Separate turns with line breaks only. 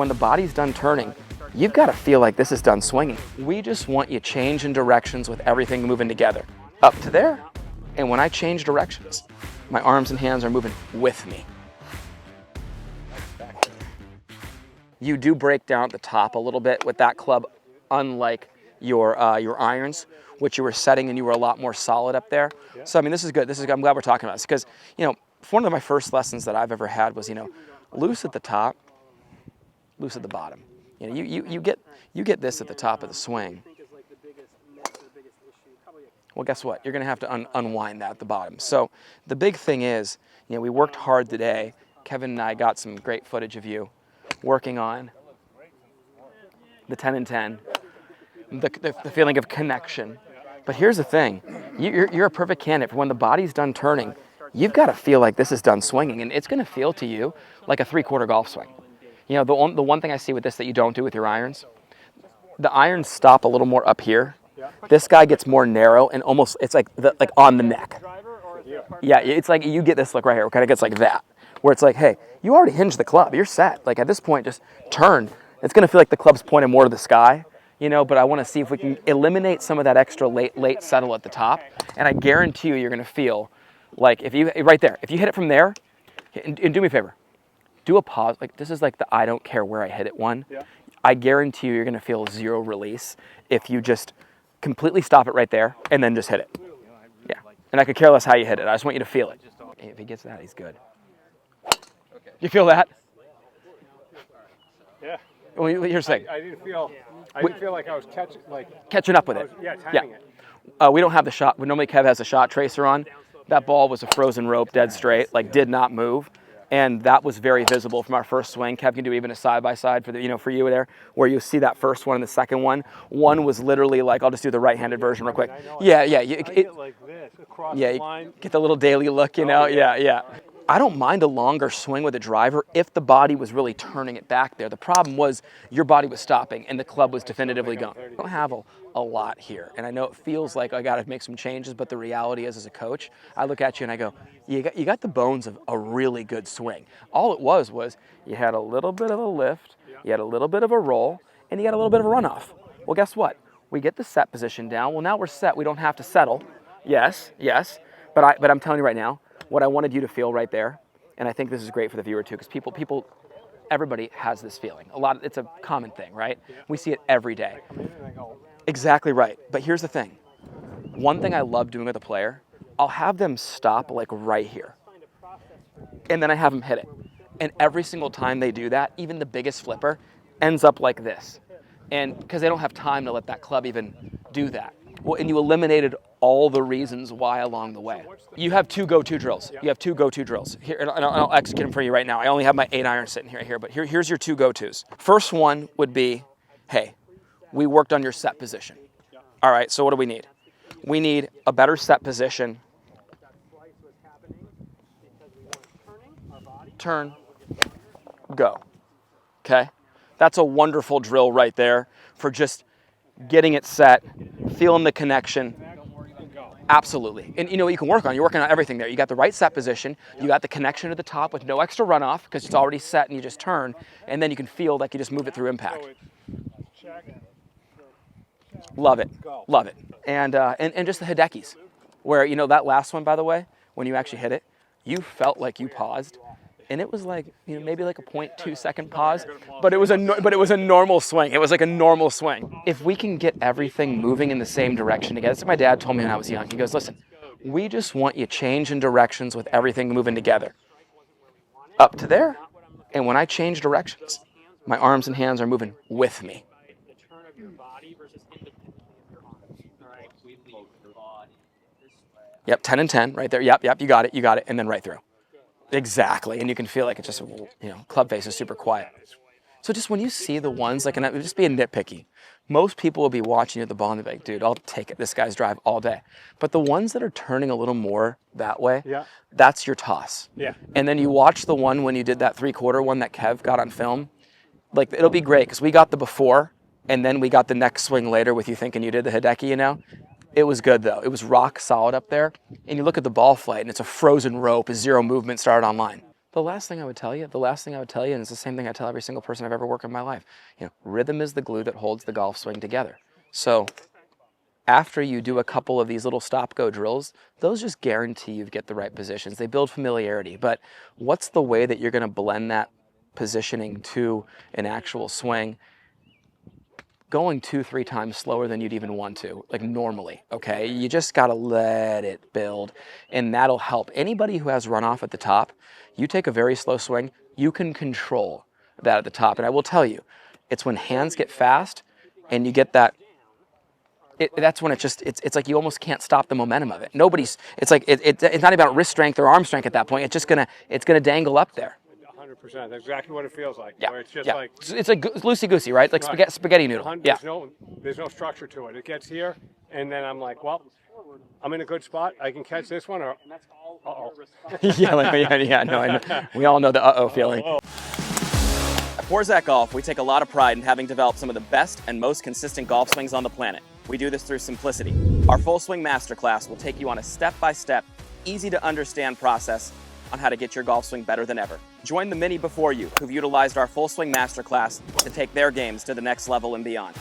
When the body's done turning, you've got to feel like this is done swinging. We just want you changing directions with everything moving together. Up to there, and when I change directions, my arms and hands are moving with me. You do break down at the top a little bit with that club, unlike your irons, which you were setting and you were a lot more solid up there. Yeah. So I mean, this is good. This is good. I'm glad we're talking about this because, you know, one of my first lessons that I've ever had was, you know, loose at the top, loose at the bottom. You know, you get this at the top of the swing. Well, guess what? You're going to have to unwind that at the bottom. So the big thing is, you know, we worked hard today. Kevin and I got some great footage of you working on the 10 and 10, the feeling of connection. But here's the thing. You're a perfect candidate for when the body's done turning. You've got to feel like this is done swinging, and it's going to feel to you like a three-quarter golf swing. You know, the one thing I see with this that you don't do with your irons, the irons stop a little more up here. This guy gets more narrow and almost, it's like on the neck. Yeah, it's like you get this look right here. It kind of gets like that, where it's like, hey, you already hinged the club. You're set. Like at this point, just turn. It's going to feel like the club's pointing more to the sky, you know, but I want to see if we can eliminate some of that extra late settle at the top. And I guarantee you're going to feel like if you, right there, if you hit it from there, and do me a favor, do a pause. Like this is like the I don't care where I hit it one. Yeah. I guarantee you're going to feel zero release if you just completely stop it right there and then just hit it. Yeah. And I could care less how you hit it. I just want you to feel it. If he gets that, he's good. You feel that?
Yeah.
Well, here's the thing.
I didn't feel like I was
catching up with it.
Timing it.
We don't have the shot. Normally Kev has a shot tracer on. That ball was a frozen rope, dead straight, like did not move. And that was very visible from our first swing. Kev can do even a side-by-side for the, you know, for you there, where you see that first one and the second one. One was literally like, I'll just do the right-handed version real quick. Yeah.
It like this, across the line.
Get the little daily look, you know, yeah. I don't mind a longer swing with a driver if the body was really turning it back there. The problem was your body was stopping and the club was definitively going. I don't have a lot here. And I know it feels like I got to make some changes, but the reality is as a coach, I look at you and I go, you got the bones of a really good swing. All it was you had a little bit of a lift, you had a little bit of a roll, and you got a little bit of a runoff. Well, guess what? We get the set position down. Well, now we're set. We don't have to settle. Yes. But I'm telling you right now, what I wanted you to feel right there, and I think this is great for the viewer too, because everybody has this feeling. It's a common thing, right? We see it every day. Exactly right. But here's the thing. One thing I love doing with a player, I'll have them stop like right here. And then I have them hit it. And every single time they do that, even the biggest flipper ends up like this. And because they don't have time to let that club even do that. Well, and you eliminated all the reasons why along the way. You have two go-to drills. You have two go-to drills. Here, and I'll execute them for you right now. I only have my 8-iron sitting here, but here's your two go-tos. First one would be, hey, we worked on your set position. All right, so what do we need? We need a better set position. Turn, go. Okay? That's a wonderful drill right there for just getting it set, feeling the connection. Absolutely. And you know what you can work on? You're working on everything there. You got the right set position. You got the connection to the top with no extra runoff because it's already set and you just turn. And then you can feel like you just move it through impact. Love it. Love it. And just the Hidekis, where, you know, that last one, by the way, when you actually hit it, you felt like you paused. And it was like, you know, maybe like a 0.2 second pause, but it was a normal swing. It was like a normal swing. If we can get everything moving in the same direction together, that's what my dad told me when I was young. He goes, listen, we just want you changing directions with everything moving together. Up to there, and when I change directions, my arms and hands are moving with me. Yep, 10 and 10 right there. Yep, you got it, and then right through. Exactly, and you can feel like it's just, you know, club face is super quiet. So just when you see the ones, like, and just being nitpicky, most people will be watching you at the ball and they're like, dude, I'll take it, this guy's drive all day. But the ones that are turning a little more that way, that's your toss. Yeah. And then you watch the one when you did that 3/4 one that Kev got on film, like, it'll be great, because we got the before, and then we got the next swing later with you thinking you did the Hideki, you know? It was good, though. It was rock solid up there. And you look at the ball flight, and it's a frozen rope, a zero movement started on line. The last thing I would tell you, and it's the same thing I tell every single person I've ever worked in my life, rhythm is the glue that holds the golf swing together. So after you do a couple of these little stop-go drills, those just guarantee you get the right positions. They build familiarity, but what's the way that you're going to blend that positioning to an actual swing? Going 2-3 times slower than you'd even want to, like normally, okay? You just gotta let it build, and that'll help. Anybody who has runoff at the top, you take a very slow swing, you can control that at the top. And I will tell you, it's when hands get fast and you get that, that's when it's like you almost can't stop the momentum of it. It's not about wrist strength or arm strength at that point. It's gonna dangle up there.
100%. That's exactly what it feels like.
Yeah,
Where it's just
yeah.
like
It's like loosey-goosey, right? Like spaghetti noodle. Yeah.
There's no structure to it. It gets here, and then I'm like, well, I'm in a good spot. I can catch this one, or uh-oh.
Yeah, no, I know. We all know the uh-oh feeling.
At Porzak Golf, we take a lot of pride in having developed some of the best and most consistent golf swings on the planet. We do this through simplicity. Our Full Swing Masterclass will take you on a step-by-step, easy-to-understand process on how to get your golf swing better than ever. Join the many before you who've utilized our Full Swing Masterclass to take their games to the next level and beyond.